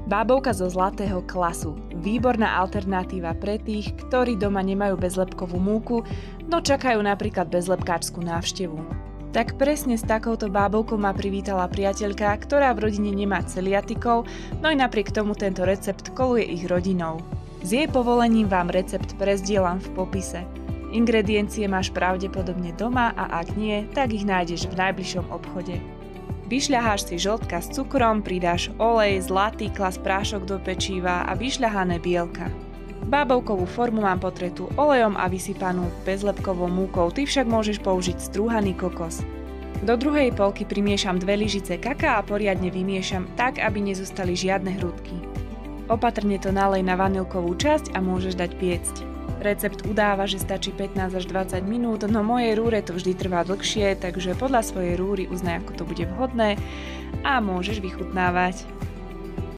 Bábovka zo zlatého klasu. Výborná alternatíva pre tých, ktorí doma nemajú bezlepkovú múku, no čakajú napríklad bezlepkáčskú návštevu. Tak presne s takouto bábovkou ma privítala priateľka, ktorá v rodine nemá celiatikov, no i napriek tomu tento recept koluje ich rodinou. S jej povolením vám recept prezdielam v popise. Ingrediencie máš pravdepodobne doma a ak nie, tak ich nájdeš v najbližšom obchode. Vyšľaháš si žltka s cukrom, pridáš olej, zlatý klas prášok do pečiva a vyšľahané bielka. Bábovkovú formu mám potretú olejom a vysypanú bezlepkovou múkou, ty však môžeš použiť strúhaný kokos. Do druhej polky primiešam 2 lyžice kaká a poriadne vymiešam tak, aby nezostali žiadne hrudky. Opatrne to nalej na vanilkovú časť a môžeš dať piecť. Recept udáva, že stačí 15 až 20 minút, no mojej rúre to vždy trvá dlhšie, takže podľa svojej rúry uznaj, ako to bude vhodné a môžeš vychutnávať.